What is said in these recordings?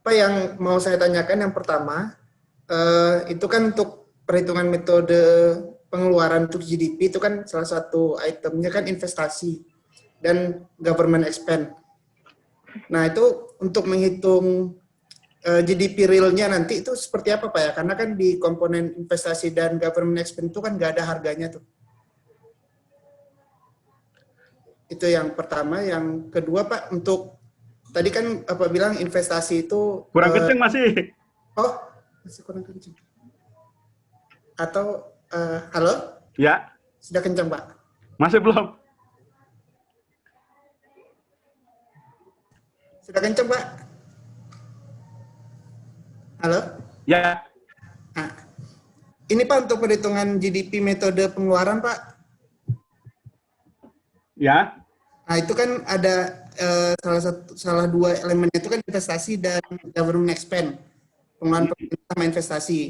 Pak, yang mau saya tanyakan yang pertama, itu kan untuk perhitungan metode pengeluaran untuk GDP itu kan salah satu itemnya kan investasi dan government expense. Nah, itu untuk menghitung GDP realnya nanti itu seperti apa Pak ya? Karena kan di komponen investasi dan government expense itu kan nggak ada harganya tuh. Itu yang pertama. Yang kedua Pak, untuk tadi kan apa bilang investasi itu Kurang kenceng masih. oh masih kurang kencang. Atau halo? Ya. Sudah kencang Pak? Masih belum. Sudah kencang Pak? Halo? Ya. Nah, ini Pak untuk perhitungan GDP metode pengeluaran Pak. Ya. Nah itu kan ada salah dua elemennya itu kan investasi dan government expense, pengeluaran pemerintah sama investasi.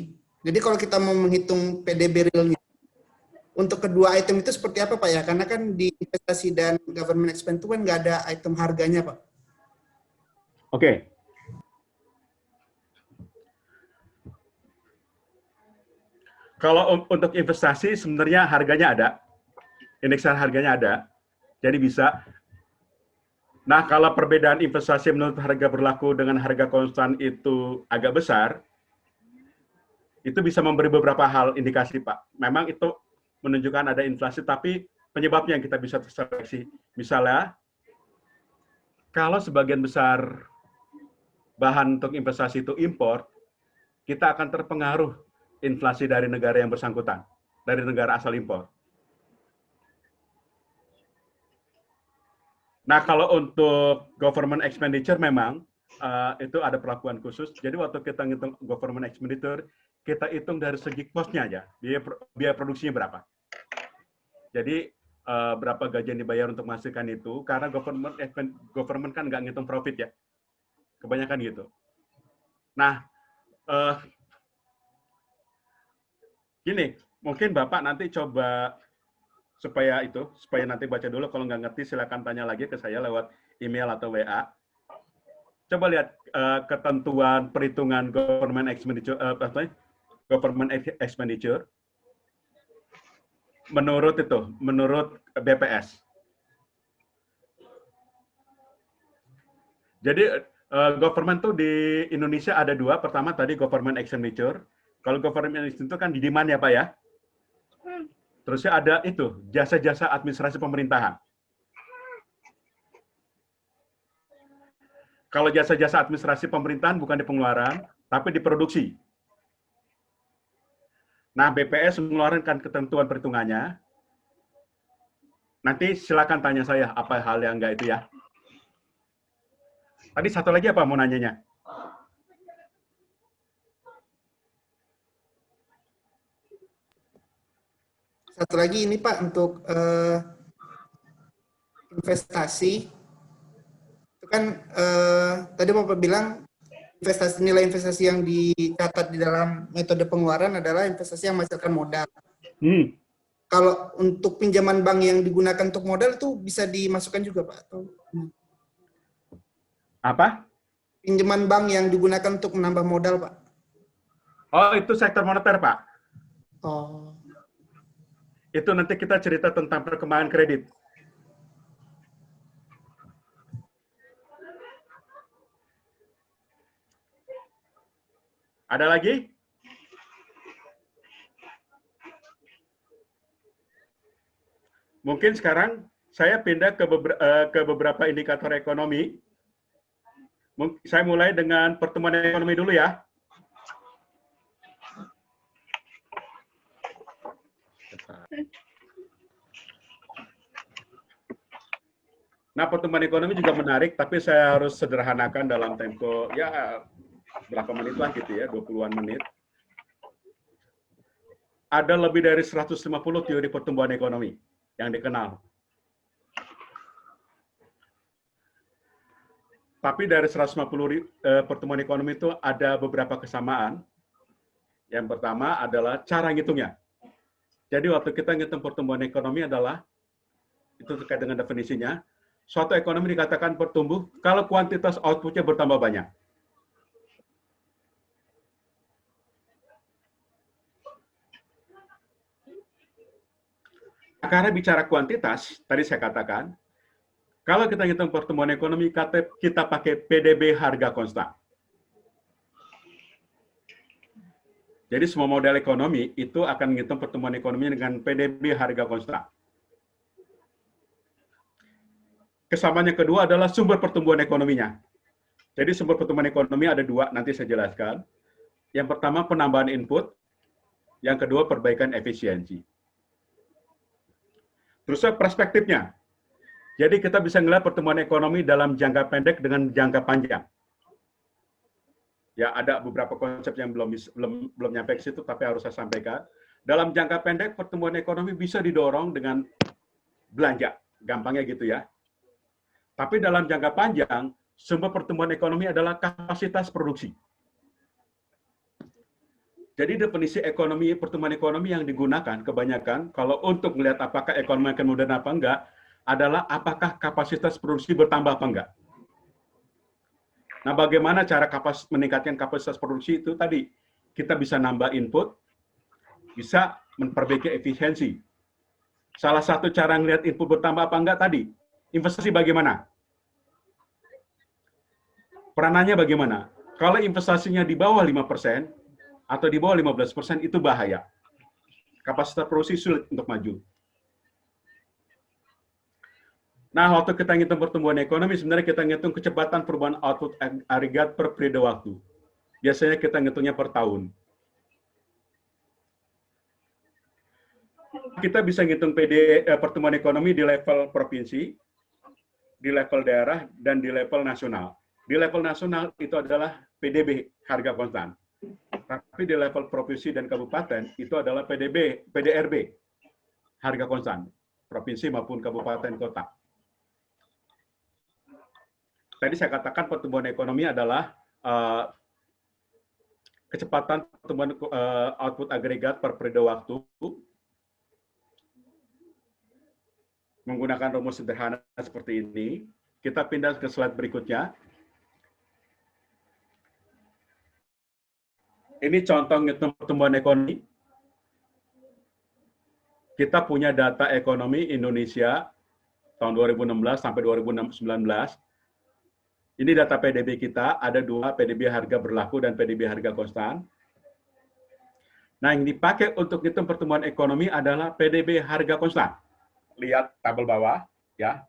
Jadi kalau kita mau menghitung PDB realnya, untuk kedua item itu seperti apa Pak ya? Karena kan di investasi dan government expense itu kan nggak ada item harganya Pak. Oke. Kalau untuk investasi sebenarnya harganya ada, indeksan harganya ada, jadi bisa. Nah, kalau perbedaan investasi menurut harga berlaku dengan harga konstan itu agak besar, itu bisa memberi beberapa hal indikasi, Pak. Memang itu menunjukkan ada inflasi, tapi penyebabnya yang kita bisa terseleksi. Misalnya, kalau sebagian besar bahan untuk investasi itu impor, kita akan terpengaruh inflasi dari negara yang bersangkutan, dari negara asal impor. Nah, kalau untuk government expenditure memang itu ada perlakuan khusus. Jadi waktu kita ngitung government expenditure, kita hitung dari segi cost-nya aja, biaya produksinya berapa. Jadi berapa gaji yang dibayar untuk menghasilkan itu, karena government kan nggak ngitung profit ya, kebanyakan gitu. Nah, gini, mungkin Bapak nanti coba supaya nanti baca dulu, kalau nggak ngerti silakan tanya lagi ke saya lewat email atau WA. Coba lihat ketentuan perhitungan government expenditure menurut BPS. Jadi government tuh di Indonesia ada dua. Pertama tadi government expenditure. Kalau government expenditure kan di demand ya Pak ya. Terusnya ada itu, jasa-jasa administrasi pemerintahan. Kalau jasa-jasa administrasi pemerintahan bukan di pengeluaran, tapi di produksi. Nah, BPS mengeluarkan ketentuan perhitungannya. Nanti silakan tanya saya apa hal yang enggak itu ya. Tadi satu lagi apa mau nanyanya? Satu lagi ini Pak untuk investasi itu kan tadi Bapak bilang nilai investasi yang dicatat di dalam metode pengeluaran adalah investasi yang menghasilkan modal. Kalau untuk pinjaman bank yang digunakan untuk modal itu bisa dimasukkan juga Pak? Atau... Apa? Pinjaman bank yang digunakan untuk menambah modal Pak? Oh, itu sektor moneter Pak. Oh. Itu nanti kita cerita tentang perkembangan kredit. Ada lagi? Mungkin sekarang saya pindah ke beberapa indikator ekonomi. Saya mulai dengan pertumbuhan ekonomi dulu ya. Nah, pertumbuhan ekonomi juga menarik, tapi saya harus sederhanakan dalam tempo ya berapa menit lah gitu ya, 20-an menit. Ada lebih dari 150 teori pertumbuhan ekonomi yang dikenal. Tapi dari 150 pertumbuhan ekonomi itu ada beberapa kesamaan. Yang pertama adalah cara ngitungnya. Jadi waktu kita ngitung pertumbuhan ekonomi adalah, itu terkait dengan definisinya, suatu ekonomi dikatakan bertumbuh kalau kuantitas outputnya bertambah banyak. karena bicara kuantitas, tadi saya katakan, kalau kita hitung pertumbuhan ekonomi, kita pakai PDB harga konstan. Jadi semua model ekonomi itu akan menghitung pertumbuhan ekonomi dengan PDB harga konstan. Kesamaan yang kedua adalah sumber pertumbuhan ekonominya. Jadi sumber pertumbuhan ekonomi ada dua, nanti saya jelaskan. Yang pertama penambahan input, yang kedua perbaikan efisiensi. Terus perspektifnya. Jadi kita bisa melihat pertumbuhan ekonomi dalam jangka pendek dengan jangka panjang. Ya, ada beberapa konsep yang belum nyampe ke situ, tapi harus saya sampaikan. Dalam jangka pendek, pertumbuhan ekonomi bisa didorong dengan belanja, gampangnya gitu ya. Tapi dalam jangka panjang, sumber pertumbuhan ekonomi adalah kapasitas produksi. Jadi definisi ekonomi, pertumbuhan ekonomi yang digunakan kebanyakan, kalau untuk melihat apakah ekonomi akan modern apa enggak, adalah apakah kapasitas produksi bertambah apa enggak. Nah, bagaimana cara meningkatkan kapasitas produksi itu tadi? Kita bisa nambah input, bisa memperbaiki efisiensi. Salah satu cara melihat input bertambah apa enggak tadi, investasi bagaimana? Peranannya bagaimana? Kalau investasinya di bawah 5% atau di bawah 15% itu bahaya. Kapasitas produksi sulit untuk maju. Nah, waktu kita ngitung pertumbuhan ekonomi, sebenarnya kita ngitung kecepatan perubahan output agregat per periode waktu. Biasanya kita ngitungnya per tahun. Kita bisa ngitung pertumbuhan ekonomi di level provinsi, di level daerah, dan di level nasional. Di level nasional itu adalah PDB, harga konstan. Tapi di level provinsi dan kabupaten itu adalah PDRB, harga konstan, provinsi maupun kabupaten kota. Tadi saya katakan pertumbuhan ekonomi adalah kecepatan pertumbuhan output agregat per periode waktu menggunakan rumus sederhana seperti ini. Kita pindah ke slide berikutnya. Ini contoh ngitung pertumbuhan ekonomi. Kita punya data ekonomi Indonesia tahun 2016 sampai 2019. Ini data PDB kita, ada dua, PDB harga berlaku dan PDB harga konstan. Nah, yang dipakai untuk hitung pertumbuhan ekonomi adalah PDB harga konstan. Lihat tabel bawah, ya.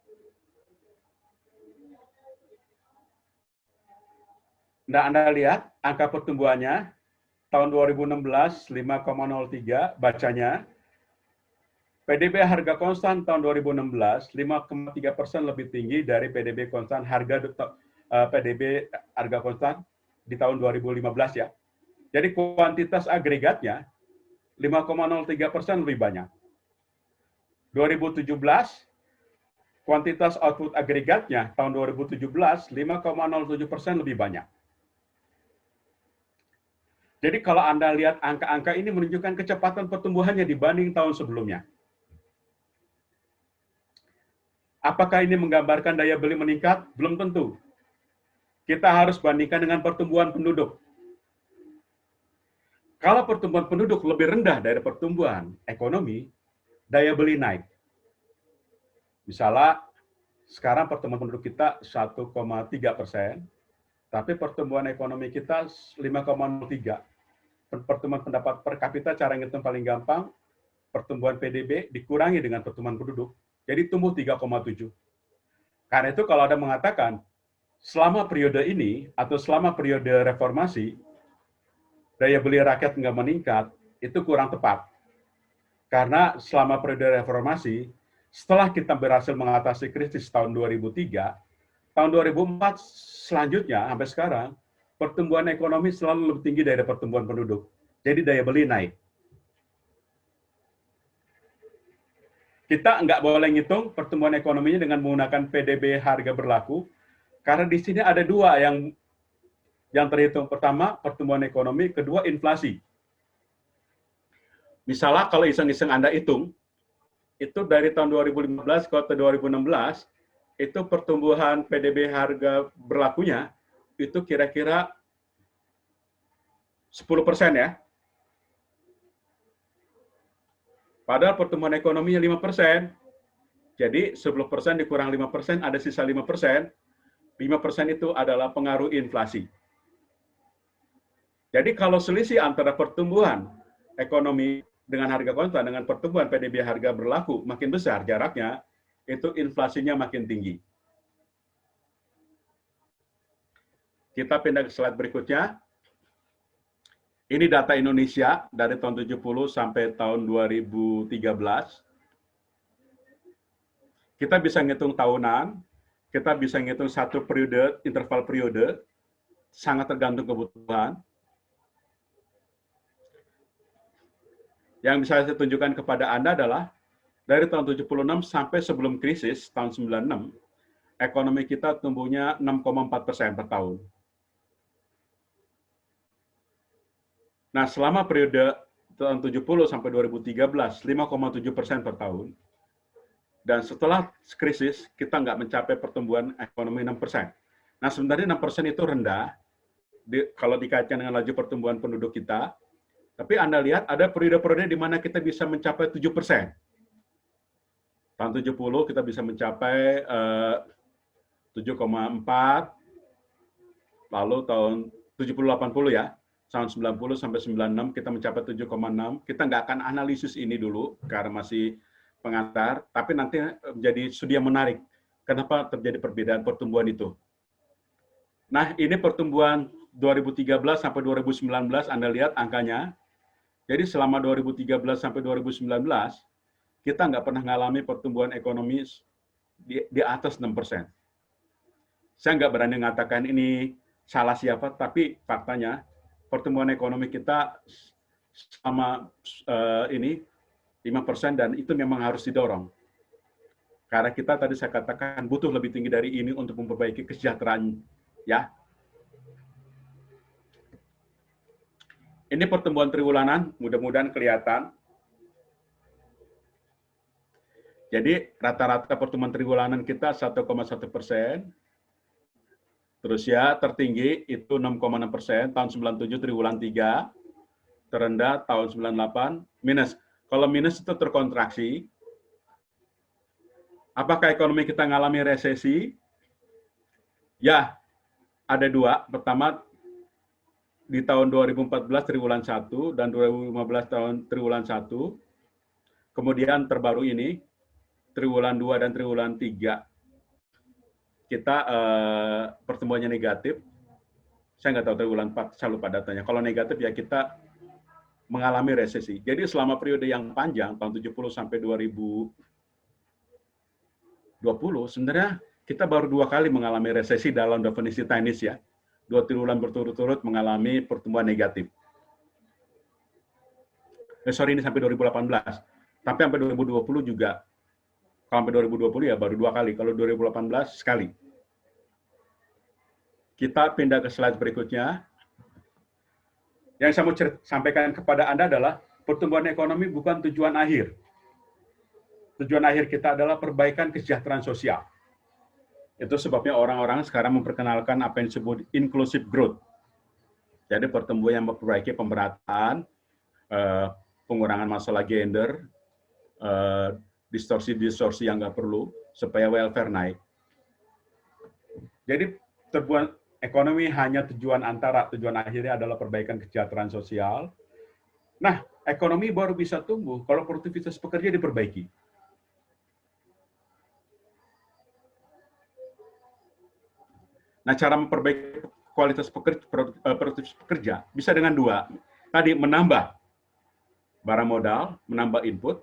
Nah, Anda lihat angka pertumbuhannya tahun 2016 5,03 bacanya. PDB harga konstan tahun 2016 5,3% lebih tinggi dari PDB konstan PDB harga konstan di tahun 2015 ya. Jadi kuantitas agregatnya 5,03% lebih banyak. 2017 kuantitas output agregatnya tahun 2017 5,07% lebih banyak. Jadi kalau Anda lihat angka-angka ini menunjukkan kecepatan pertumbuhannya dibanding tahun sebelumnya. Apakah ini menggambarkan daya beli meningkat? Belum tentu. Kita harus bandingkan dengan pertumbuhan penduduk. Kalau pertumbuhan penduduk lebih rendah dari pertumbuhan ekonomi, daya beli naik. Misalnya, sekarang pertumbuhan penduduk kita 1,3%, tapi pertumbuhan ekonomi kita 5,03%. Pertumbuhan pendapat per kapita, cara ngitung paling gampang, pertumbuhan PDB dikurangi dengan pertumbuhan penduduk, jadi tumbuh 3,7. Karena itu kalau ada mengatakan, selama periode ini, atau selama periode reformasi, daya beli rakyat nggak meningkat, itu kurang tepat. Karena selama periode reformasi, setelah kita berhasil mengatasi krisis tahun 2003, tahun 2004 selanjutnya, sampai sekarang, pertumbuhan ekonomi selalu lebih tinggi dari pertumbuhan penduduk. Jadi daya beli naik. Kita nggak boleh ngitung pertumbuhan ekonominya dengan menggunakan PDB harga berlaku, karena di sini ada dua yang terhitung. Pertama, pertumbuhan ekonomi. Kedua, inflasi. Misalnya kalau iseng-iseng Anda hitung, itu dari tahun 2015 ke 2016, itu pertumbuhan PDB harga berlakunya, itu kira-kira 10% ya. Padahal pertumbuhan ekonominya 5%. Jadi 10% dikurang 5%, ada sisa 5%. 5% itu adalah pengaruh inflasi. Jadi kalau selisih antara pertumbuhan ekonomi dengan harga konstan dengan pertumbuhan PDB harga berlaku makin besar jaraknya, itu inflasinya makin tinggi. Kita pindah ke slide berikutnya. Ini data Indonesia dari tahun 70 sampai tahun 2013. Kita bisa ngitung tahunan, kita bisa ngitung satu periode, interval periode, sangat tergantung kebutuhan. Yang bisa saya tunjukkan kepada Anda adalah dari tahun 76 sampai sebelum krisis tahun 96, ekonomi kita tumbuhnya 6,4% per tahun. Nah, selama periode tahun 70 sampai 2013, 5,7% per tahun. Dan setelah krisis, kita nggak mencapai pertumbuhan ekonomi 6%. Nah, sebenarnya 6% itu rendah kalau dikaitkan dengan laju pertumbuhan penduduk kita. Tapi Anda lihat ada periode-periode di mana kita bisa mencapai 7%. Tahun 70 kita bisa mencapai 7,4, lalu tahun 70-80 ya, tahun 90 sampai 96 kita mencapai 7,6. Kita nggak akan analisis ini dulu karena masih pengantar, tapi nanti menjadi studi yang menarik. Kenapa terjadi perbedaan pertumbuhan itu? Nah, ini pertumbuhan 2013 sampai 2019, Anda lihat angkanya. Jadi selama 2013 sampai 2019, kita nggak pernah mengalami pertumbuhan ekonomi di atas 6%. Saya nggak berani mengatakan ini salah siapa, tapi faktanya pertumbuhan ekonomi kita sama ini 5% dan itu memang harus didorong. Karena kita tadi saya katakan butuh lebih tinggi dari ini untuk memperbaiki kesejahteraan ya. Ini pertumbuhan triwulanan, mudah-mudahan kelihatan. Jadi rata-rata pertumbuhan triwulanan kita 1,1%. Terus ya tertinggi itu 6,6%, tahun 97 triwulan 3, terendah tahun 98, minus. Kalau minus itu terkontraksi. Apakah ekonomi kita mengalami resesi? Ya, ada dua. Pertama, di tahun 2014 triwulan 1 dan 2015 tahun triwulan 1. Kemudian terbaru ini, triwulan 2 dan triwulan 3. Kita pertumbuhannya negatif. Saya nggak tahu triwulan 4, saya lupa datanya. Kalau negatif ya kita mengalami resesi. Jadi selama periode yang panjang, tahun 70 sampai 2020, sebenarnya kita baru 2 kali mengalami resesi dalam definisi teknis ya. 2 triwulan berturut-turut mengalami pertumbuhan negatif. Ini sampai 2018. Tapi sampai 2020 juga. Kalau sampai 2020 ya baru 2 kali. Kalau 2018 sekali. Kita pindah ke slide berikutnya. Yang saya mau sampaikan kepada Anda adalah pertumbuhan ekonomi bukan tujuan akhir. Tujuan akhir kita adalah perbaikan kesejahteraan sosial. Itu sebabnya orang-orang sekarang memperkenalkan apa yang disebut inclusive growth. Jadi pertumbuhan yang memperbaiki pemerataan, pengurangan masalah gender, distorsi-distorsi yang nggak perlu, supaya welfare naik. Jadi pertumbuhan ekonomi hanya tujuan antara, tujuan akhirnya adalah perbaikan kesejahteraan sosial. Nah, ekonomi baru bisa tumbuh kalau produktivitas pekerja diperbaiki. Nah, cara memperbaiki kualitas produktivitas pekerja bisa dengan 2. Tadi menambah barang modal, menambah input.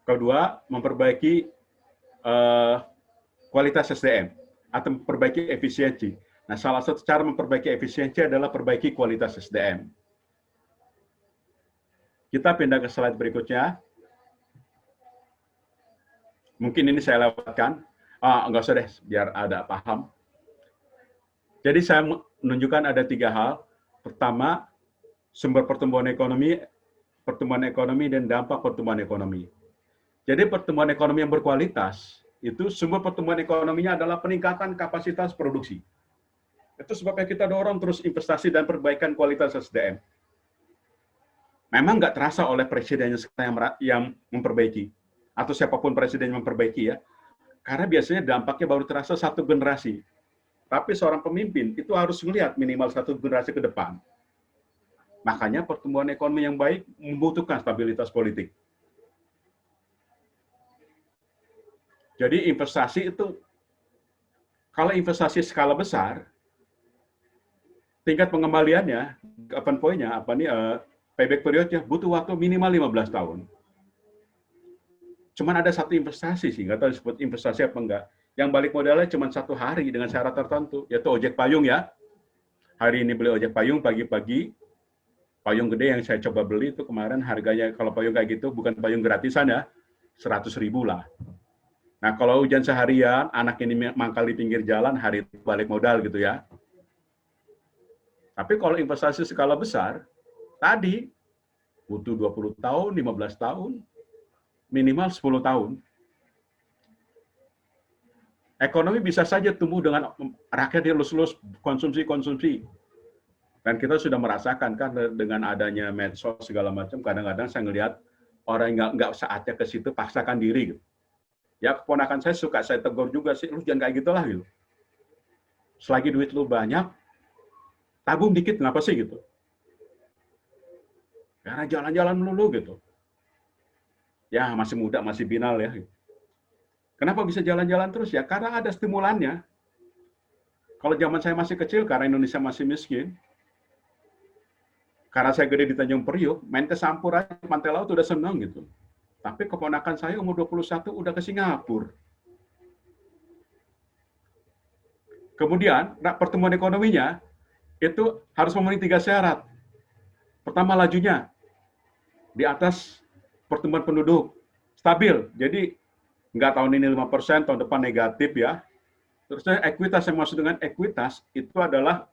Kedua, memperbaiki kualitas SDM atau memperbaiki efisiensi. Nah, salah satu cara memperbaiki efisiensi adalah perbaiki kualitas SDM. Kita pindah ke slide berikutnya. Mungkin ini saya lewatkan. Enggak usah deh, biar ada paham. Jadi saya menunjukkan ada 3 hal. Pertama, sumber pertumbuhan ekonomi dan dampak pertumbuhan ekonomi. Jadi pertumbuhan ekonomi yang berkualitas, itu sumber pertumbuhan ekonominya adalah peningkatan kapasitas produksi. Itu sebabnya kita dorong terus investasi dan perbaikan kualitas SDM. Memang nggak terasa oleh presiden yang memperbaiki, atau siapapun presiden yang memperbaiki ya, karena biasanya dampaknya baru terasa satu generasi. Tapi seorang pemimpin itu harus melihat minimal satu generasi ke depan. Makanya pertumbuhan ekonomi yang baik membutuhkan stabilitas politik. Jadi investasi itu, kalau investasi skala besar, tingkat pengembaliannya, payback periodnya butuh waktu minimal 15 tahun. Cuman ada satu investasi sih, nggak tahu disebut investasi apa enggak, yang balik modalnya cuma 1 hari dengan syarat tertentu, yaitu ojek payung ya. Hari ini beli ojek payung pagi-pagi, payung gede yang saya coba beli itu kemarin harganya, kalau payung kayak gitu bukan payung gratisan ya, 100.000 lah. Nah kalau hujan seharian, anak ini mangkal di pinggir jalan, hari itu balik modal gitu ya. Tapi kalau investasi skala besar, tadi butuh 20 tahun, 15 tahun, minimal 10 tahun. Ekonomi bisa saja tumbuh dengan rakyat yang lulus-lulus konsumsi. Dan kita sudah merasakan kan dengan adanya medsos segala macam, kadang-kadang saya ngelihat orang yang nggak saatnya ke situ paksakan diri. Gitu. Ya keponakan saya suka saya tegur juga sih, lu jangan kayak gitulah gitu. Selagi duit lu banyak, tabung dikit kenapa sih gitu. Karena jalan-jalan melulu gitu. Ya masih muda, masih binal ya. Gitu. Kenapa bisa jalan-jalan terus? Ya karena ada stimulannya. Kalau zaman saya masih kecil, karena Indonesia masih miskin, karena saya gede di Tanjung Priok, main ke Sampur aja, pantai laut udah seneng gitu. Tapi keponakan saya umur 21 udah ke Singapura. Kemudian, pertumbuhan ekonominya itu harus memenuhi 3 syarat. Pertama, lajunya di atas pertumbuhan penduduk. Stabil, jadi nggak tahun ini 5%, tahun depan negatif ya. Terusnya ekuitas, yang maksud dengan ekuitas itu adalah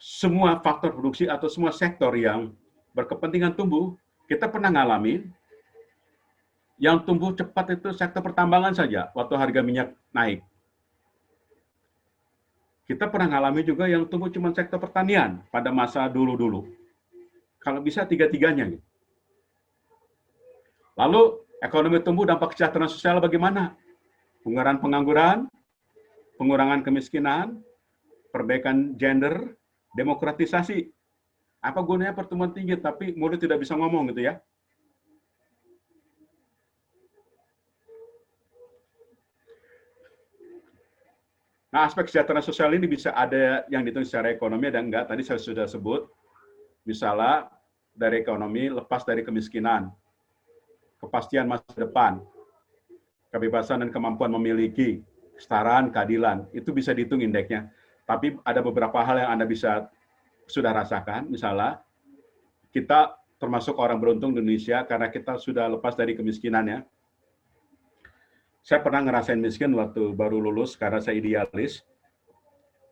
semua faktor produksi atau semua sektor yang berkepentingan tumbuh. Kita pernah ngalamin yang tumbuh cepat itu sektor pertambangan saja waktu harga minyak naik. Kita pernah ngalami juga yang tumbuh cuma sektor pertanian pada masa dulu-dulu. Kalau bisa tiga-tiganya. Lalu ekonomi tumbuh, dampak kesejahteraan sosial bagaimana? Pengurangan pengangguran, pengurangan kemiskinan, perbaikan gender, demokratisasi. Apa gunanya pertumbuhan tinggi tapi mulut tidak bisa ngomong gitu ya? Nah, aspek kesejahteraan sosial ini bisa ada yang dihitung secara ekonomi, ada enggak. Tadi saya sudah sebut, misalnya dari ekonomi lepas dari kemiskinan, kepastian masa depan, kebebasan dan kemampuan memiliki, kesetaraan, keadilan, itu bisa dihitung indeksnya. Tapi ada beberapa hal yang Anda bisa sudah rasakan, misalnya kita termasuk orang beruntung di Indonesia karena kita sudah lepas dari kemiskinan ya. Saya pernah ngerasain miskin waktu baru lulus karena saya idealis.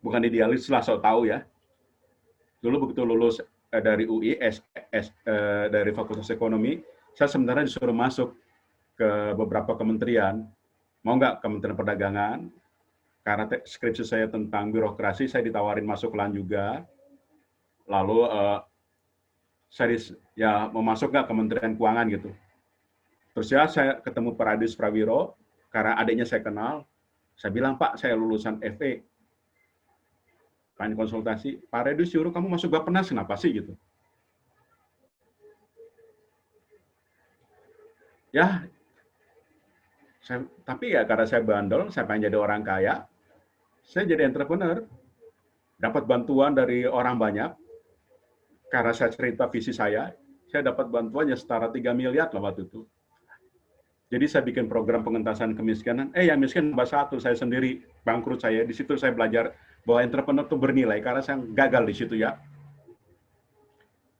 Bukan idealis lah, so tahu ya. Dulu begitu lulus dari UI, dari Fakultas Ekonomi, saya sebenarnya disuruh masuk ke beberapa kementerian. Mau nggak Kementerian Perdagangan? Karena skripsi saya tentang birokrasi, saya ditawarin masuk LAN juga. Lalu saya mau masuk nggak Kementerian Keuangan gitu. Terus ya saya ketemu Pak Radis Prawiro, karena adiknya saya kenal. Saya bilang, Pak, saya lulusan FE. Tanya konsultasi, Pak Radis suruh kamu masuk Bappenas, kenapa sih gitu? Ya, tapi ya karena saya bandel, saya pengen jadi orang kaya, saya jadi entrepreneur. Dapat bantuan dari orang banyak, karena saya cerita visi saya dapat bantuannya setara 3 miliar lah waktu itu. Jadi saya bikin program pengentasan kemiskinan. Yang miskin tambah 1, saya sendiri bangkrut saya. Di situ saya belajar bahwa entrepreneur itu bernilai karena saya gagal di situ ya.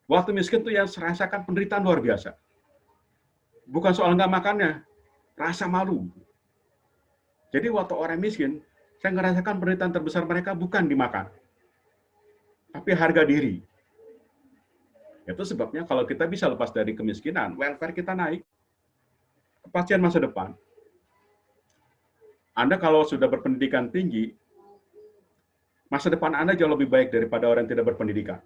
Waktu miskin tuh yang saya rasakan penderitaan luar biasa. Bukan soal nggak makannya, rasa malu. Jadi waktu orang miskin, saya ngerasakan penderitaan terbesar mereka bukan dimakan, tapi harga diri. Itu sebabnya kalau kita bisa lepas dari kemiskinan, welfare kita naik. Kepastian masa depan. Anda kalau sudah berpendidikan tinggi, masa depan Anda jauh lebih baik daripada orang yang tidak berpendidikan.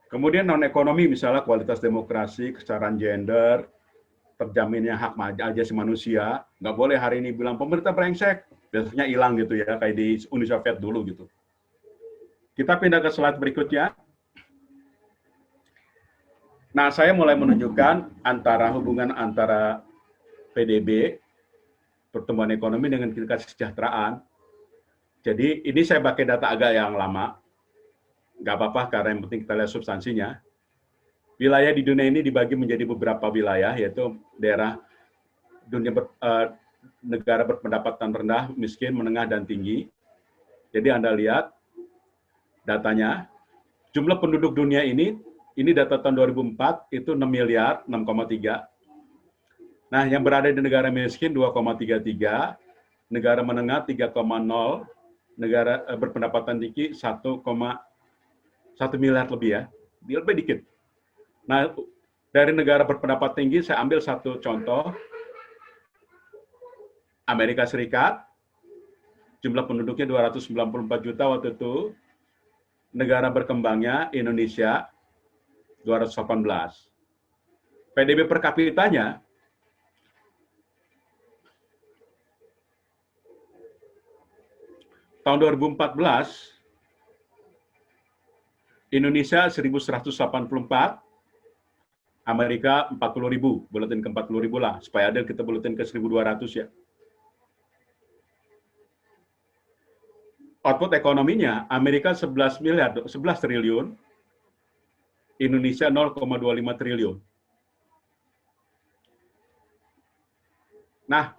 Kemudian non-ekonomi misalnya kualitas demokrasi, kesetaraan gender, terjaminnya hak asasi manusia. Nggak boleh hari ini bilang pemerintah brengsek, biasanya hilang gitu ya, kayak di Uni Soviet dulu gitu. Kita pindah ke slide berikutnya. Nah, saya mulai menunjukkan hubungan antara PDB, pertumbuhan ekonomi dengan tingkat kesejahteraan. Jadi ini saya pakai data agak yang lama, nggak apa-apa karena yang penting kita lihat substansinya. Wilayah di dunia ini dibagi menjadi beberapa wilayah, yaitu daerah negara berpendapatan rendah, miskin, menengah, dan tinggi. Jadi Anda lihat datanya, jumlah penduduk dunia ini data tahun 2004, itu 6 miliar, 6,3. Nah, yang berada di negara miskin 2,33, negara menengah 3,0, negara berpendapatan tinggi 1,1 miliar lebih ya, lebih dikit. Nah, dari negara berpendapat tinggi, saya ambil satu contoh, Amerika Serikat, jumlah penduduknya 294 juta waktu itu, negara berkembangnya Indonesia 218. PDB per kapitanya tahun 2014 Indonesia 1.184, Amerika 40.000, buletin ke 40.000 lah, supaya adil kita buletin ke 1.200 ya. Output ekonominya Amerika 11 triliun, Indonesia 0,25 triliun. Nah,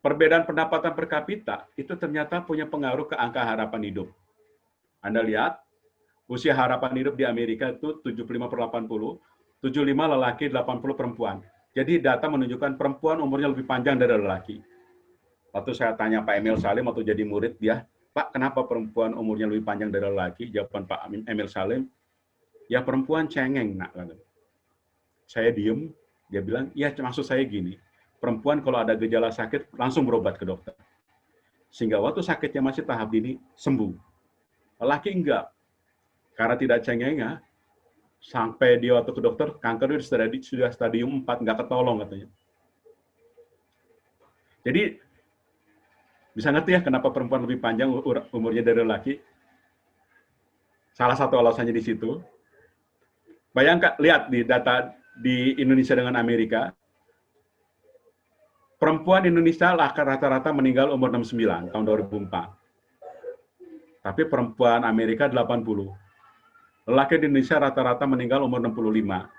perbedaan pendapatan per kapita itu ternyata punya pengaruh ke angka harapan hidup. Anda lihat, usia harapan hidup di Amerika itu 75/80, 75 lelaki, 80 perempuan. Jadi data menunjukkan perempuan umurnya lebih panjang dari lelaki. Waktu saya tanya Pak Emil Salim waktu jadi murid dia, Pak, kenapa perempuan umurnya lebih panjang dari lelaki? Jawaban Pak Emil Salim, ya perempuan cengeng, nak. Saya diem, dia bilang, ya maksud saya gini, perempuan kalau ada gejala sakit langsung berobat ke dokter. Sehingga waktu sakitnya masih tahap dini, sembuh. Lelaki enggak. Karena tidak cengengnya, sampai dia waktu ke dokter, kanker sudah stadium 4, enggak ketolong katanya. Jadi, bisa ngerti ya kenapa perempuan lebih panjang umurnya dari lelaki? Salah satu alasannya di situ. Bayangkan, lihat di data di Indonesia dengan Amerika, perempuan Indonesia rata-rata meninggal umur 69 tahun 2004. Tapi perempuan Amerika 80. Lelaki di Indonesia rata-rata meninggal umur 65.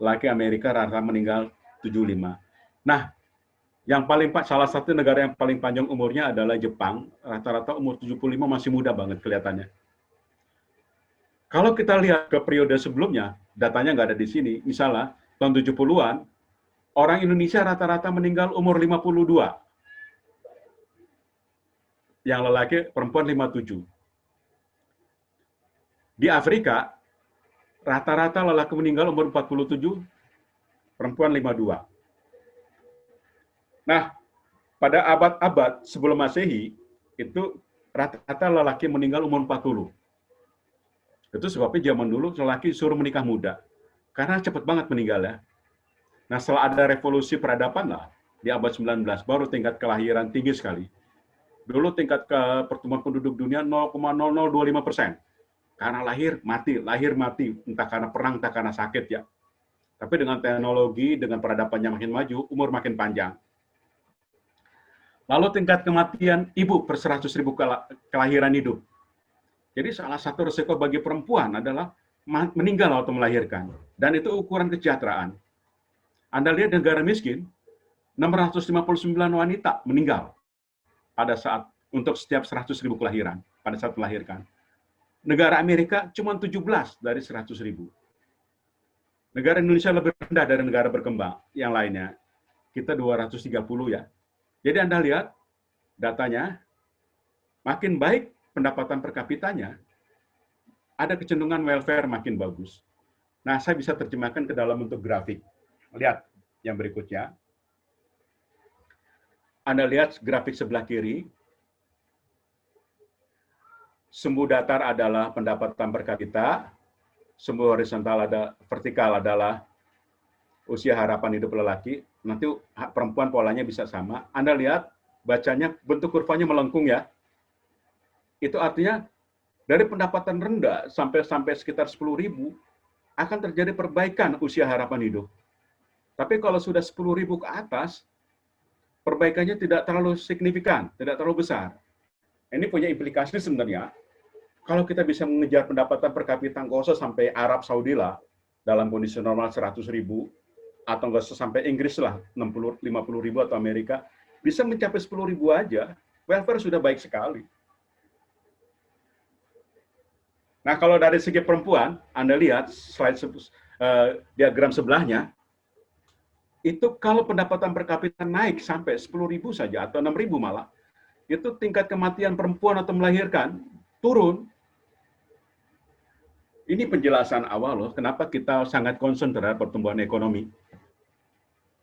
Lelaki Amerika rata-rata meninggal 75. Nah, salah satu negara yang paling panjang umurnya adalah Jepang, rata-rata umur 75 masih muda banget kelihatannya. Kalau kita lihat ke periode sebelumnya, datanya nggak ada di sini. Misalnya, tahun 70-an, orang Indonesia rata-rata meninggal umur 52. Yang lelaki, perempuan 57. Di Afrika, rata-rata lelaki meninggal umur 47, perempuan 52. Nah, pada abad-abad sebelum Masehi, itu rata-rata lelaki meninggal umur 40. Itu sebabnya zaman dulu lelaki suruh menikah muda. Karena cepat banget meninggal ya. Nah, setelah ada revolusi peradaban lah, di abad 19, baru tingkat kelahiran tinggi sekali. Dulu tingkat pertumbuhan penduduk dunia 0,0025%. Karena lahir mati, entah karena perang, entah karena sakit ya. Tapi dengan teknologi, dengan peradaban yang makin maju, umur makin panjang. Lalu tingkat kematian ibu per 100.000 kelahiran hidup. Jadi salah satu resiko bagi perempuan adalah meninggal waktu melahirkan. Dan itu ukuran kesejahteraan. Anda lihat negara miskin, 659 wanita meninggal pada saat untuk setiap 100.000 kelahiran pada saat melahirkan. Negara Amerika cuma 17 dari 100.000. Negara Indonesia lebih rendah dari negara berkembang yang lainnya. Kita 230 ya. Jadi Anda lihat datanya, makin baik pendapatan per kapitanya, ada kecenderungan welfare makin bagus. Nah, saya bisa terjemahkan ke dalam bentuk grafik. Lihat yang berikutnya. Anda lihat grafik sebelah kiri. sumbu datar adalah pendapatan per kapita, sumbu horizontal vertikal adalah usia harapan hidup lelaki, nanti perempuan polanya bisa sama. Anda lihat, bacanya bentuk kurvanya melengkung ya. Itu artinya dari pendapatan rendah sampai sekitar 10.000 akan terjadi perbaikan usia harapan hidup. Tapi kalau sudah 10.000 ke atas, perbaikannya tidak terlalu signifikan, tidak terlalu besar. Ini punya implikasi sebenarnya. Kalau kita bisa mengejar pendapatan per kapita nggak usah sampai Arab Saudi lah, dalam kondisi normal 100.000, atau nggak usah sampai Inggris lah, 50.000 atau Amerika, bisa mencapai 10.000 aja, welfare sudah baik sekali. Nah, kalau dari segi perempuan, Anda lihat slide diagram sebelahnya, itu kalau pendapatan per kapita naik sampai 10.000 saja, atau 6.000 malah, itu tingkat kematian perempuan atau melahirkan turun. Ini penjelasan awal loh, kenapa kita sangat concern terhadap pertumbuhan ekonomi.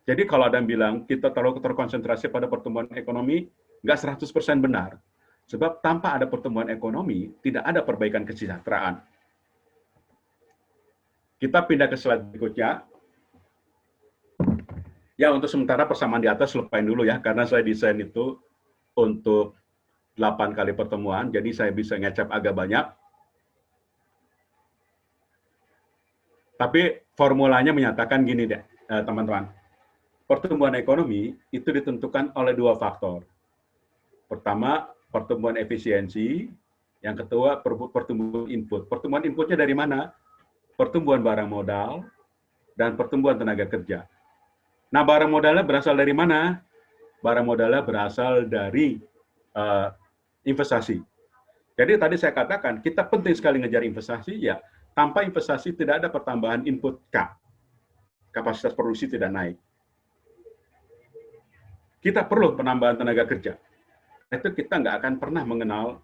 Jadi kalau ada yang bilang kita terlalu terkonsentrasi pada pertumbuhan ekonomi, nggak 100% benar. Sebab tanpa ada pertumbuhan ekonomi, tidak ada perbaikan kesejahteraan. Kita pindah ke slide berikutnya. Ya, untuk sementara persamaan di atas lupain dulu ya, karena saya desain itu untuk 8 kali pertemuan, jadi saya bisa ngecap agak banyak. Tapi formulanya menyatakan gini deh, teman-teman. Pertumbuhan ekonomi itu ditentukan oleh 2 faktor. Pertama, pertumbuhan efisiensi. Yang kedua, pertumbuhan input. Pertumbuhan inputnya dari mana? Pertumbuhan barang modal dan pertumbuhan tenaga kerja. Nah, barang modalnya berasal dari mana? Barang modalnya berasal dari investasi. Jadi tadi saya katakan, kita penting sekali ngejar investasi, ya. Tanpa investasi tidak ada pertambahan input K. Kapasitas produksi tidak naik. Kita perlu penambahan tenaga kerja. Itu kita nggak akan pernah mengenal,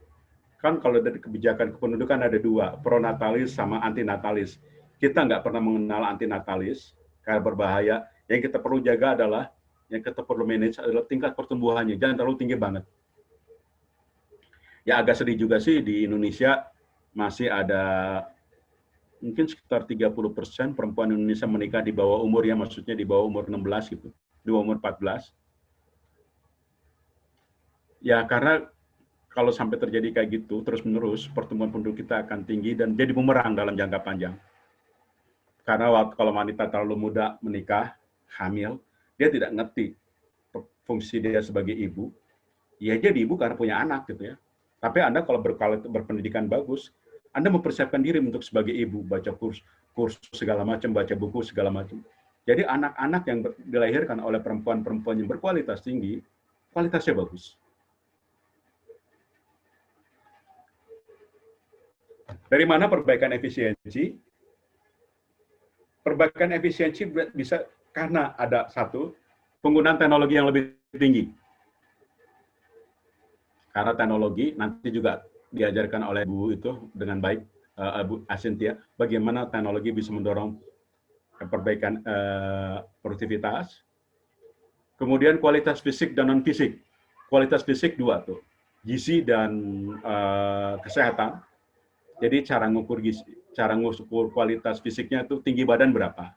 kan kalau dari kebijakan kependudukan ada 2, pronatalis sama antinatalis. Kita nggak pernah mengenal antinatalis, karena berbahaya. Yang kita perlu jaga adalah, yang kita perlu manage adalah tingkat pertumbuhannya, jangan terlalu tinggi banget. Ya agak sedih juga sih, di Indonesia masih ada mungkin sekitar 30% perempuan Indonesia menikah di bawah umur, ya maksudnya di bawah umur 16 gitu, di bawah umur 14. Ya, karena kalau sampai terjadi kayak gitu, terus-menerus, pertumbuhan penduduk kita akan tinggi dan jadi bumerang dalam jangka panjang. Karena kalau wanita terlalu muda menikah, hamil, dia tidak ngerti fungsi dia sebagai ibu. Ya jadi ibu karena punya anak gitu ya. Tapi Anda kalau berpendidikan bagus, Anda mempersiapkan diri untuk sebagai ibu, baca kurs segala macam, baca buku segala macam. Jadi anak-anak yang dilahirkan oleh perempuan-perempuan yang berkualitas tinggi, kualitasnya bagus. Dari mana perbaikan efisiensi? Perbaikan efisiensi bisa karena ada satu, penggunaan teknologi yang lebih tinggi. Karena teknologi nanti juga diajarkan oleh Bu itu dengan baik, Bu Asintia, bagaimana teknologi bisa mendorong perbaikan produktivitas. Kemudian kualitas fisik dan non fisik. Kualitas fisik 2 tuh, gizi dan kesehatan. Jadi cara ngukur kualitas fisiknya itu tinggi badan berapa.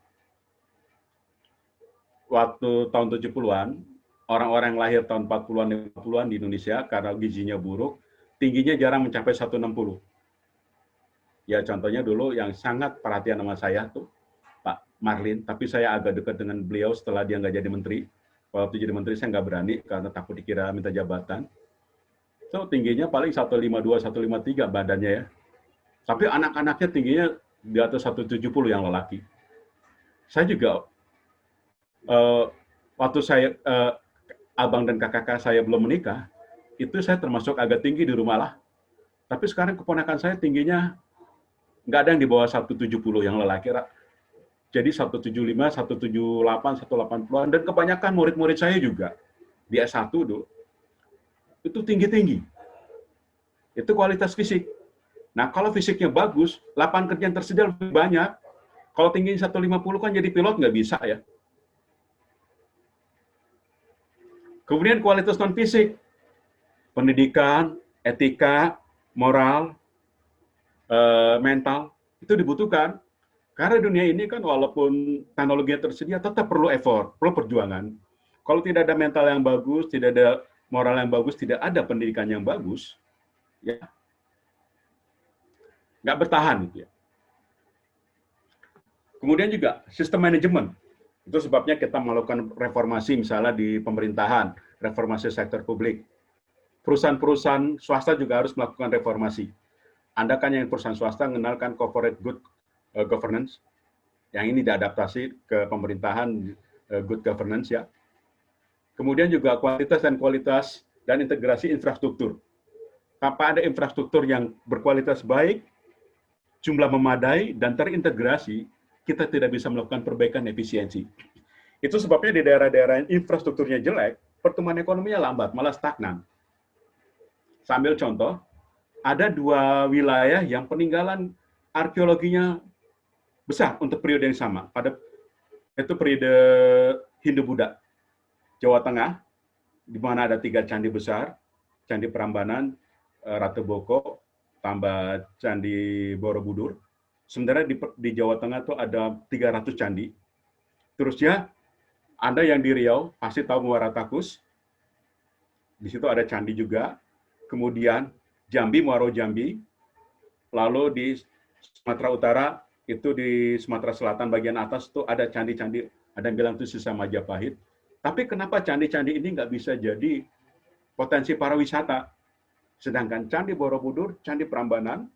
Waktu tahun 70-an, orang-orang yang lahir tahun 40-an, 50-an di Indonesia karena gizinya buruk, tingginya jarang mencapai 160. Ya contohnya dulu yang sangat perhatian sama saya tuh Pak Marlin, tapi saya agak dekat dengan beliau setelah dia nggak jadi menteri. Waktu jadi menteri saya nggak berani karena takut dikira minta jabatan. So tingginya paling 152, 153 badannya ya. Tapi anak-anaknya tingginya di atas 170 yang lelaki. Saya juga, waktu saya, abang dan kakak saya belum menikah, itu saya termasuk agak tinggi di rumah lah. Tapi sekarang keponakan saya tingginya nggak ada yang di bawah 170 yang lelaki. Jadi 175, 178, 180-an. Dan kebanyakan murid-murid saya juga, di S1 tuh, itu tinggi-tinggi. Itu kualitas fisik. Nah, kalau fisiknya bagus, lapangan kerja yang tersedia lebih banyak. Kalau tingginya 150 kan jadi pilot nggak bisa ya. Kemudian kualitas non-fisik, pendidikan, etika, moral, mental itu dibutuhkan. Karena dunia ini kan walaupun teknologinya tersedia, tetap perlu effort, perlu perjuangan. Kalau tidak ada mental yang bagus, tidak ada moral yang bagus, tidak ada pendidikan yang bagus, ya nggak bertahan. Gitu ya. Kemudian juga sistem manajemen. Itu sebabnya kita melakukan reformasi misalnya di pemerintahan, reformasi sektor publik. Perusahaan-perusahaan swasta juga harus melakukan reformasi. Anda kan yang perusahaan swasta mengenalkan corporate good governance, yang ini diadaptasi ke pemerintahan good governance ya. Kemudian juga kualitas dan integrasi infrastruktur. Tanpa ada infrastruktur yang berkualitas baik, jumlah memadai, dan terintegrasi, kita tidak bisa melakukan perbaikan efisiensi. Itu sebabnya di daerah-daerah yang infrastrukturnya jelek, pertumbuhan ekonominya lambat, malah stagnan. Sambil contoh, ada 2 wilayah yang peninggalan arkeologinya besar untuk periode yang sama. Itu periode Hindu-Buddha. Jawa Tengah, di mana ada 3 candi besar, Candi Prambanan, Ratu Boko, tambah Candi Borobudur. Sebenarnya di Jawa Tengah itu ada 300 candi. Terusnya, Anda yang di Riau pasti tahu Muara Takus. Di situ ada candi juga. Kemudian Jambi, Muaro Jambi. Lalu di Sumatera Utara, itu di Sumatera Selatan bagian atas itu ada candi-candi. Ada yang bilang itu sisa Majapahit. Tapi kenapa candi-candi ini nggak bisa jadi potensi pariwisata? Sedangkan Candi Borobudur, Candi Prambanan,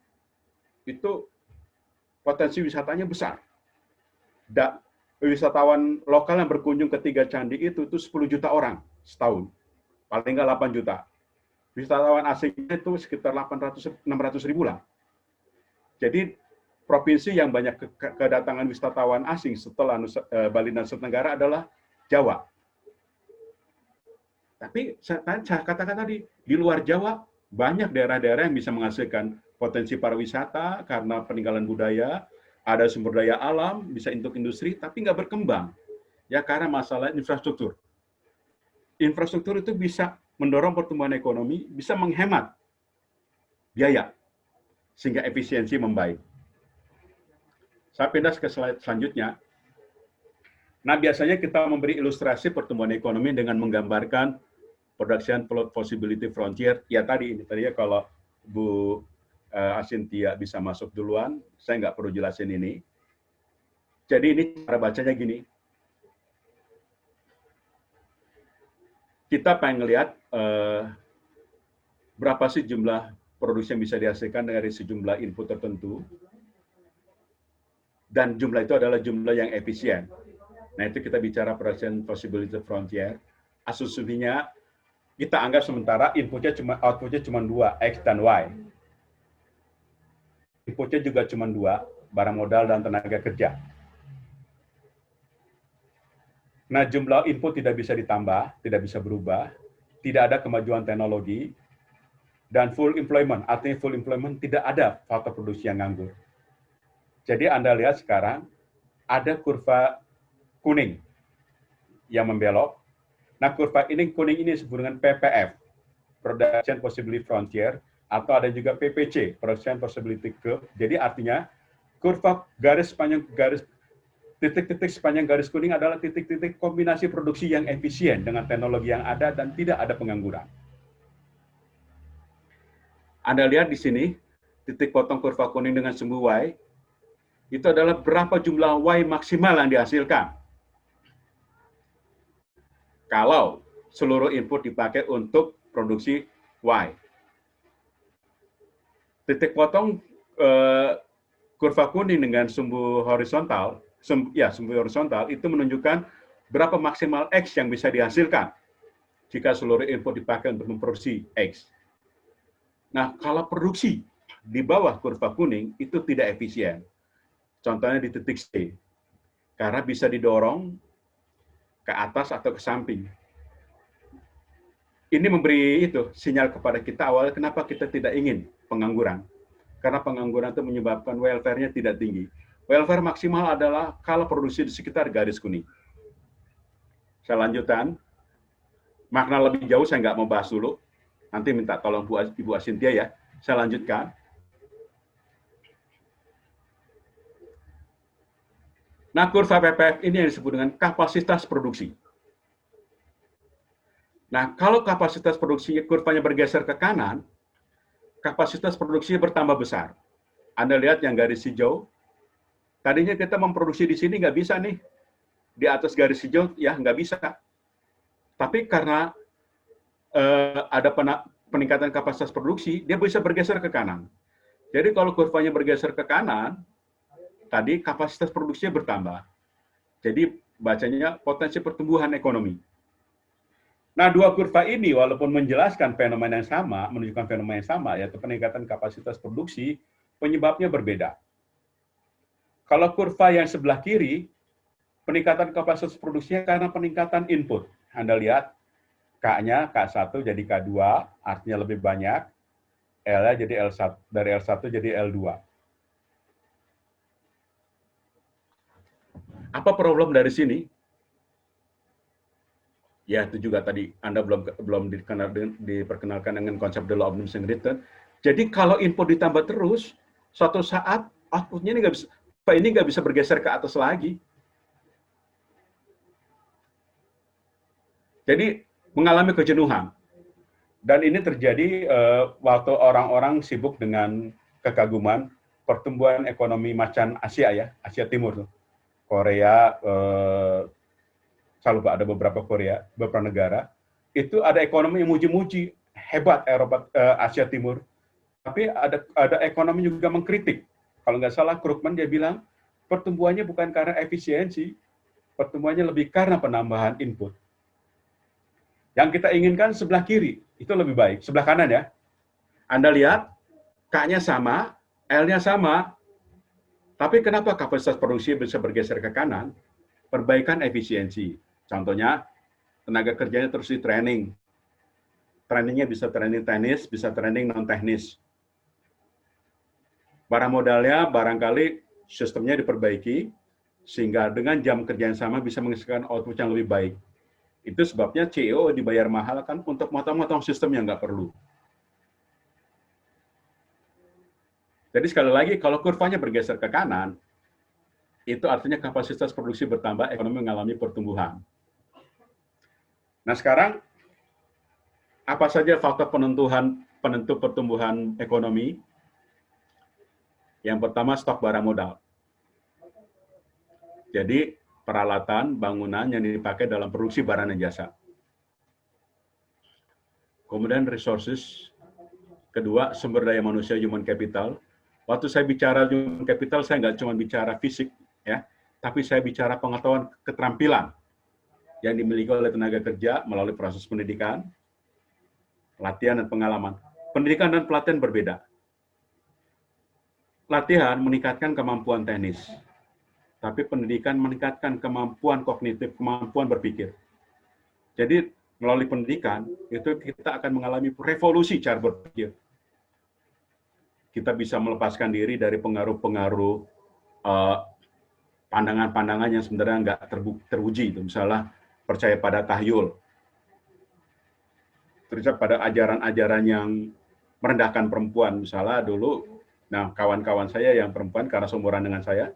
itu potensi wisatanya besar. Dan wisatawan lokal yang berkunjung ke 3 candi itu 10 juta orang setahun. Paling nggak 8 juta. Wisatawan asingnya itu sekitar 600 ribu lah. Jadi provinsi yang banyak kedatangan wisatawan asing setelah Bali dan Nusa Tenggara adalah Jawa. Tapi saya katakan tadi, di luar Jawa banyak daerah-daerah yang bisa menghasilkan potensi pariwisata karena peninggalan budaya, ada sumber daya alam, bisa untuk industri, tapi nggak berkembang. Ya karena masalah infrastruktur. Infrastruktur itu bisa mendorong pertumbuhan ekonomi, bisa menghemat biaya, sehingga efisiensi membaik. Saya pindah ke slide selanjutnya. Nah, biasanya kita memberi ilustrasi pertumbuhan ekonomi dengan menggambarkan production possibility frontier. Ya tadi ya kalau Bu Asintia bisa masuk duluan, saya nggak perlu jelasin ini. Jadi ini cara bacanya gini. Kita pengen lihat berapa sih jumlah produksi yang bisa dihasilkan dari sejumlah input tertentu. Dan jumlah itu adalah jumlah yang efisien. Nah, itu kita bicara production possibility frontier. Asumsinya kita anggap sementara outputnya cuma 2, X dan Y. Inputnya juga cuma 2, barang modal dan tenaga kerja. Nah, jumlah input tidak bisa ditambah, tidak bisa berubah, tidak ada kemajuan teknologi, dan full employment, artinya full employment tidak ada faktor produksi yang nganggur. Jadi Anda lihat sekarang, ada kurva kuning yang membelok. Nah, kurva kuning ini disebut dengan PPF, Production Possibility Frontier, atau ada juga PPC, Production Possibility Curve. Jadi artinya, kurva titik-titik sepanjang garis kuning adalah titik-titik kombinasi produksi yang efisien dengan teknologi yang ada dan tidak ada pengangguran. Anda lihat di sini, titik potong kurva kuning dengan sumbu Y, itu adalah berapa jumlah Y maksimal yang dihasilkan. Kalau seluruh input dipakai untuk produksi Y. Titik potong kurva kuning dengan sumbu horizontal, sumbu horizontal itu menunjukkan berapa maksimal X yang bisa dihasilkan jika seluruh input dipakai untuk memproduksi X. Nah, kalau produksi di bawah kurva kuning itu tidak efisien. Contohnya di titik C, karena bisa didorong ke atas atau ke samping. Ini memberi sinyal kepada kita awalnya kenapa kita tidak ingin pengangguran. Karena pengangguran itu menyebabkan welfare-nya tidak tinggi. Welfare maksimal adalah kalau produksi di sekitar garis kuning. Saya lanjutkan. Makna lebih jauh saya nggak mau bahas dulu. Nanti minta tolong Ibu Asintia ya. Saya lanjutkan. Nah, kurva PPF ini yang disebut dengan kapasitas produksi. Nah, kalau kapasitas produksi kurvanya bergeser ke kanan, kapasitas produksinya bertambah besar. Anda lihat yang garis hijau, tadinya kita memproduksi di sini nggak bisa nih, di atas garis hijau ya nggak bisa. Tapi karena ada peningkatan kapasitas produksi, dia bisa bergeser ke kanan. Jadi kalau kurvanya bergeser ke kanan, tadi kapasitas produksinya bertambah. Jadi bacanya potensi pertumbuhan ekonomi. Nah, dua kurva ini walaupun menjelaskan fenomena yang sama, menunjukkan fenomena yang sama, yaitu peningkatan kapasitas produksi, penyebabnya berbeda. Kalau kurva yang sebelah kiri, peningkatan kapasitas produksinya karena peningkatan input. Anda lihat, K-nya K1 jadi K2, artinya lebih banyak, L-nya jadi L1, dari L1 jadi L2. Apa problem dari sini? Ya, itu juga tadi Anda belum diperkenalkan dengan konsep the law of diminishing return. Jadi kalau input ditambah terus, suatu saat outputnya ini nggak bisa bergeser ke atas lagi. Jadi mengalami kejenuhan. Dan ini terjadi waktu orang-orang sibuk dengan kekaguman pertumbuhan ekonomi macan Asia ya, Asia Timur, Korea, saya lupa ada beberapa Korea, beberapa negara, itu ada ekonomi yang muji-muji, hebat Eropa, Asia Timur. Tapi ada ekonomi juga mengkritik. Kalau nggak salah, Krugman dia bilang, pertumbuhannya bukan karena efisiensi, pertumbuhannya lebih karena penambahan input. Yang kita inginkan sebelah kiri, itu lebih baik. Sebelah kanan ya. Anda lihat, K-nya sama, L-nya sama, tapi kenapa kapasitas produksi bisa bergeser ke kanan? Perbaikan efisiensi. Contohnya, tenaga kerjanya terus di training. Trainingnya bisa training teknis, bisa training non-teknis. Barang modalnya barangkali sistemnya diperbaiki, sehingga dengan jam kerja yang sama bisa menghasilkan output yang lebih baik. Itu sebabnya CEO dibayar mahal kan untuk motong-motong sistem yang nggak perlu. Jadi sekali lagi, kalau kurvanya bergeser ke kanan, itu artinya kapasitas produksi bertambah, ekonomi mengalami pertumbuhan. Nah sekarang, apa saja faktor penentu pertumbuhan ekonomi? Yang pertama, stok barang modal. Jadi, peralatan, bangunan yang dipakai dalam produksi barang dan jasa. Kemudian resources. Kedua, sumber daya manusia, human capital. Waktu saya bicara human capital, saya nggak cuma bicara fisik, ya, tapi saya bicara pengetahuan keterampilan yang dimiliki oleh tenaga kerja melalui proses pendidikan, latihan, dan pengalaman. Pendidikan dan pelatihan berbeda. Latihan meningkatkan kemampuan teknis, tapi pendidikan meningkatkan kemampuan kognitif, kemampuan berpikir. Jadi, melalui pendidikan, itu kita akan mengalami revolusi cara berpikir. Kita bisa melepaskan diri dari pengaruh-pengaruh pandangan-pandangan yang sebenarnya nggak teruji. Misalnya, percaya pada tahyul, percaya pada ajaran-ajaran yang merendahkan perempuan. Misalnya dulu, nah kawan-kawan saya yang perempuan, karena seumuran dengan saya,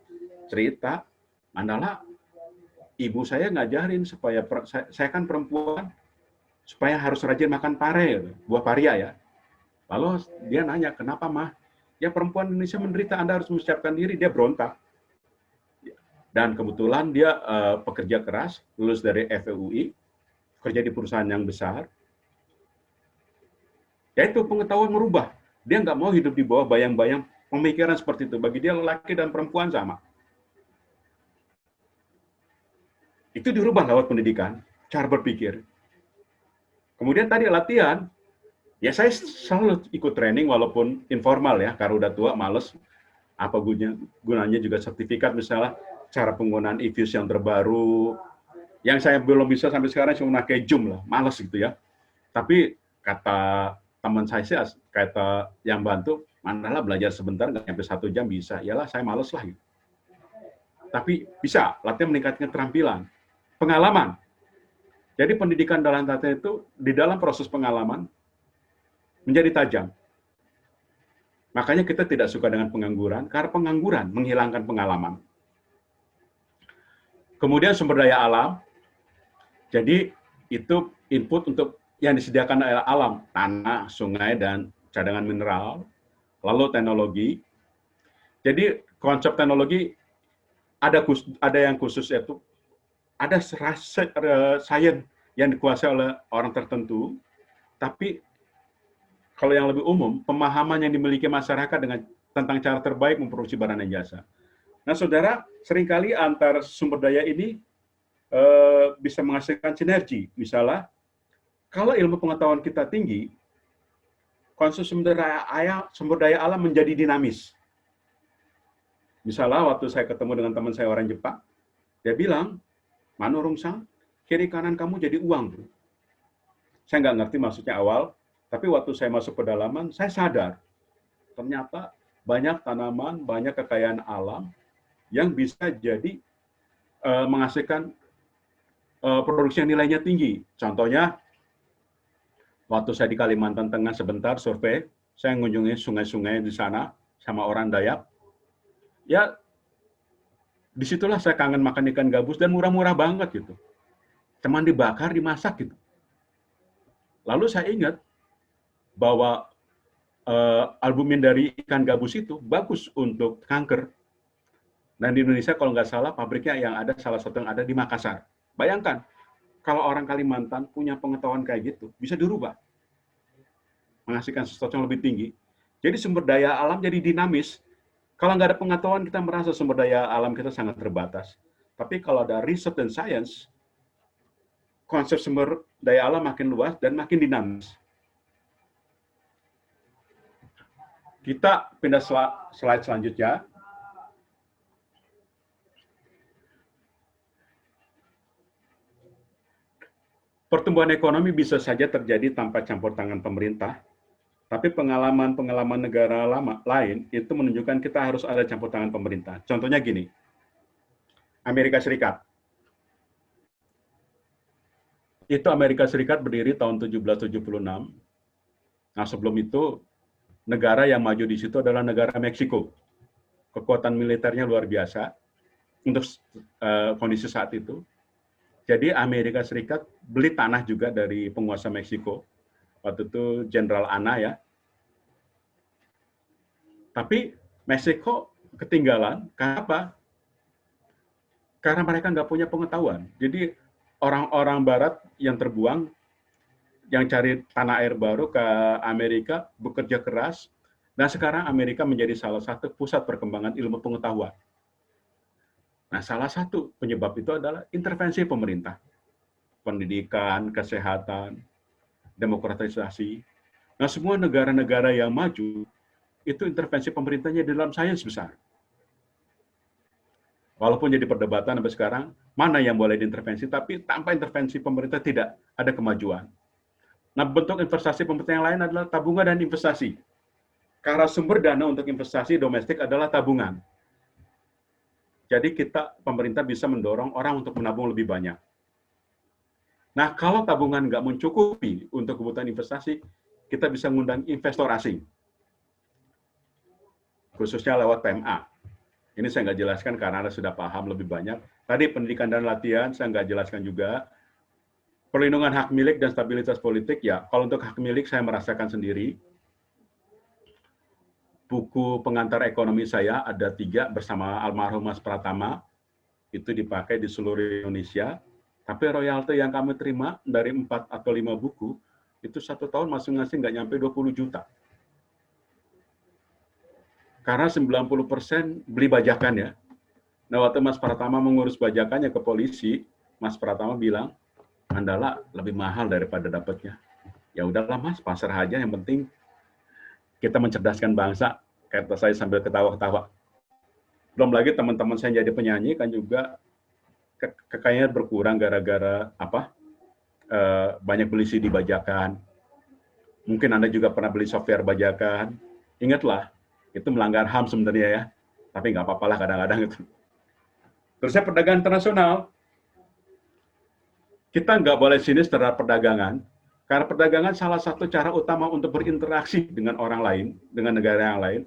cerita, Mandala, ibu saya ngajarin supaya, saya kan perempuan, supaya harus rajin makan pare, buah paria ya. Lalu dia nanya, kenapa mah? Ya perempuan Indonesia menderita, Anda harus mempersiapkan diri, dia berontak. Dan kebetulan dia pekerja keras, lulus dari FEUI, kerja di perusahaan yang besar. Yaitu pengetahuan merubah. Dia nggak mau hidup di bawah bayang-bayang pemikiran seperti itu. Bagi dia lelaki dan perempuan sama. Itu dirubah lewat pendidikan, cara berpikir. Kemudian tadi latihan, ya saya selalu ikut training walaupun informal ya, karena udah tua, males. Apa gunanya juga sertifikat misalnya, cara penggunaan e-fuse yang terbaru, yang saya belum bisa sampai sekarang cuma pakai Zoom lah, males gitu ya. Tapi kata teman saya sih, kata yang bantu, manalah belajar sebentar, nggak sampai 1 jam bisa. Iyalah, saya males lah gitu. Tapi bisa, latihan meningkatkan keterampilan. Pengalaman. Jadi pendidikan dalam latihan itu, di dalam proses pengalaman, menjadi tajam. Makanya kita tidak suka dengan pengangguran, karena pengangguran menghilangkan pengalaman. Kemudian sumber daya alam, jadi itu input untuk yang disediakan oleh alam, tanah, sungai, dan cadangan mineral. Lalu teknologi. Jadi konsep teknologi ada yang khusus, yaitu ada sains yang dikuasai oleh orang tertentu, tapi kalau yang lebih umum, pemahaman yang dimiliki masyarakat tentang cara terbaik memproduksi barang dan jasa. Nah, saudara, seringkali antar sumber daya ini bisa menghasilkan sinergi. Misalnya, kalau ilmu pengetahuan kita tinggi, konsep sumber daya alam menjadi dinamis. Misalnya, waktu saya ketemu dengan teman saya orang Jepang, dia bilang, Mano Rungsang, kiri kanan kamu jadi uang. Saya nggak ngerti maksudnya awal, tapi waktu saya masuk pedalaman, saya sadar, ternyata banyak tanaman, banyak kekayaan alam yang bisa jadi menghasilkan produksi yang nilainya tinggi. Contohnya, waktu saya di Kalimantan Tengah sebentar survei, saya mengunjungi sungai-sungai di sana sama orang Dayak. Ya, disitulah saya kangen makan ikan gabus dan murah-murah banget gitu. Cuman dibakar, dimasak gitu. Lalu saya ingat bahwa albumin dari ikan gabus itu bagus untuk kanker. Dan di Indonesia kalau nggak salah pabriknya yang ada, salah satu yang ada di Makassar. Bayangkan, kalau orang Kalimantan punya pengetahuan kayak gitu, bisa dirubah. Menghasilkan sesuatu yang lebih tinggi. Jadi sumber daya alam jadi dinamis. Kalau nggak ada pengetahuan, kita merasa sumber daya alam kita sangat terbatas. Tapi kalau ada riset dan sains, konsep sumber daya alam makin luas dan makin dinamis. Kita pindah slide selanjutnya. Pertumbuhan ekonomi bisa saja terjadi tanpa campur tangan pemerintah, tapi pengalaman-pengalaman negara lain itu menunjukkan kita harus ada campur tangan pemerintah. Contohnya gini, Amerika Serikat. Itu Amerika Serikat berdiri tahun 1776. Nah, sebelum itu, negara yang maju di situ adalah negara Meksiko. Kekuatan militernya luar biasa untuk kondisi saat itu. Jadi Amerika Serikat beli tanah juga dari penguasa Meksiko. Waktu itu Jenderal Anna ya. Tapi Meksiko ketinggalan. Kenapa? Karena mereka nggak punya pengetahuan. Jadi orang-orang Barat yang terbuang, yang cari tanah air baru ke Amerika, bekerja keras. Dan sekarang Amerika menjadi salah satu pusat perkembangan ilmu pengetahuan. Nah, salah satu penyebab itu adalah intervensi pemerintah. Pendidikan, kesehatan, demokratisasi. Nah, semua negara-negara yang maju, itu intervensi pemerintahnya di dalam sains besar. Walaupun jadi perdebatan sampai sekarang, mana yang boleh diintervensi, tapi tanpa intervensi pemerintah tidak ada kemajuan. Nah, bentuk investasi pemerintah yang lain adalah tabungan dan investasi. Karena sumber dana untuk investasi domestik adalah tabungan. Jadi pemerintah bisa mendorong orang untuk menabung lebih banyak. Nah, kalau tabungan nggak mencukupi untuk kebutuhan investasi, kita bisa mengundang investor asing. Khususnya lewat PMA. Ini saya nggak jelaskan karena Anda sudah paham lebih banyak. Tadi pendidikan dan latihan, saya nggak jelaskan juga. Perlindungan hak milik dan stabilitas politik, ya. Kalau untuk hak milik, saya merasakan sendiri. Buku pengantar ekonomi saya ada 3 bersama almarhum Mas Pratama, itu dipakai di seluruh Indonesia, tapi royalti yang kami terima dari 4 atau 5 buku, itu 1 tahun masing-masing nggak nyampe 20 juta. Karena 90% beli bajakan ya. Nah, waktu Mas Pratama mengurus bajakannya ke polisi, Mas Pratama bilang, Mandala lebih mahal daripada dapatnya. Ya udahlah Mas, pasrah aja, yang penting kita mencerdaskan bangsa, kata saya sambil ketawa-ketawa. Belum lagi teman-teman saya jadi penyanyi kan juga kekayaannya berkurang gara-gara banyak beli CD bajakan. Mungkin Anda juga pernah beli software bajakan. Ingatlah, itu melanggar HAM sebenarnya ya. Tapi nggak apa-apa lah kadang-kadang itu. Terusnya perdagangan internasional. Kita nggak boleh sinis terhadap perdagangan. Karena perdagangan salah satu cara utama untuk berinteraksi dengan orang lain, dengan negara yang lain,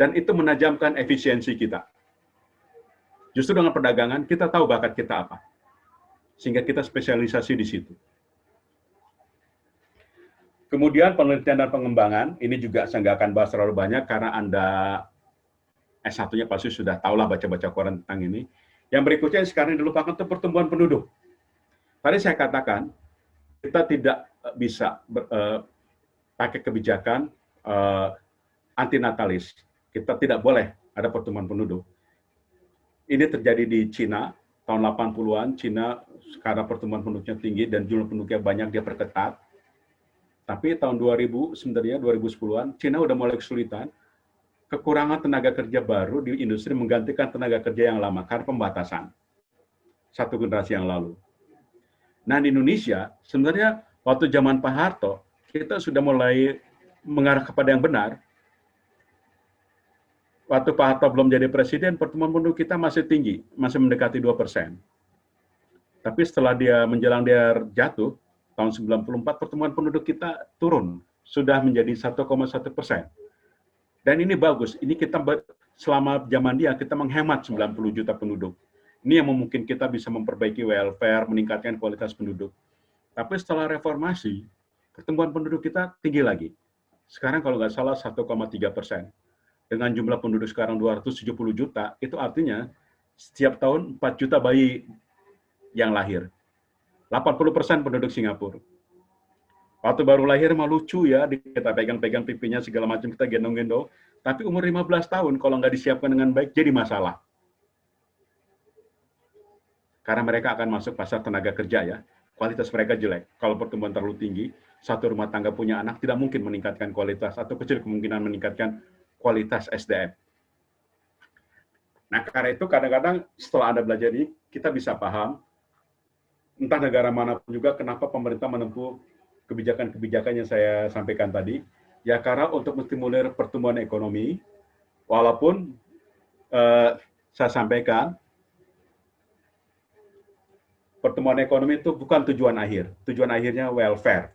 dan itu menajamkan efisiensi kita. Justru dengan perdagangan kita tahu bakat kita apa, sehingga kita spesialisasi di situ. Kemudian penelitian dan pengembangan, ini juga saya nggak akan bahas terlalu banyak karena Anda S1-nya pasti sudah tahulah baca-baca koran tentang ini. Yang berikutnya yang sekarang dilupakan itu pertumbuhan penduduk. Tadi saya katakan, kita tidak bisa pakai kebijakan antinatalis. Kita tidak boleh ada pertumbuhan penduduk. Ini terjadi di Cina, tahun 80-an, Cina karena pertumbuhan penduduknya tinggi dan jumlah penduduknya banyak, dia perketat. Tapi tahun 2000, sebenarnya 2010-an, Cina udah mulai kesulitan, kekurangan tenaga kerja baru di industri menggantikan tenaga kerja yang lama karena pembatasan. Satu generasi yang lalu. Nah, di Indonesia, sebenarnya waktu zaman Pak Harto, kita sudah mulai mengarah kepada yang benar. Waktu Pak Harto belum jadi presiden, pertumbuhan penduduk kita masih tinggi, masih mendekati 2%. Tapi setelah dia menjelang dia jatuh, tahun 94, pertumbuhan penduduk kita turun, sudah menjadi 1,1%. Dan ini bagus, ini kita selama zaman dia, kita menghemat 90 juta penduduk. Ini yang memungkinkan kita bisa memperbaiki welfare, meningkatkan kualitas penduduk. Tapi setelah reformasi, pertumbuhan penduduk kita tinggi lagi. Sekarang kalau nggak salah 1,3%. Dengan jumlah penduduk sekarang 270 juta, itu artinya setiap tahun 4 juta bayi yang lahir. 80% penduduk Singapura. Waktu baru lahir mah lucu ya, kita pegang-pegang pipinya segala macam, kita gendong-gendong. Tapi umur 15 tahun kalau nggak disiapkan dengan baik jadi masalah. Karena mereka akan masuk pasar tenaga kerja ya. Kualitas mereka jelek. Kalau pertumbuhan terlalu tinggi, satu rumah tangga punya anak tidak mungkin meningkatkan kualitas atau kecil kemungkinan meningkatkan kualitas SDM. Nah, karena itu kadang-kadang setelah Anda belajar ini, kita bisa paham entah negara manapun juga kenapa pemerintah menempuh kebijakan-kebijakan yang saya sampaikan tadi, ya karena untuk menstimulir pertumbuhan ekonomi, walaupun saya sampaikan, pertumbuhan ekonomi itu bukan tujuan akhir, tujuan akhirnya welfare.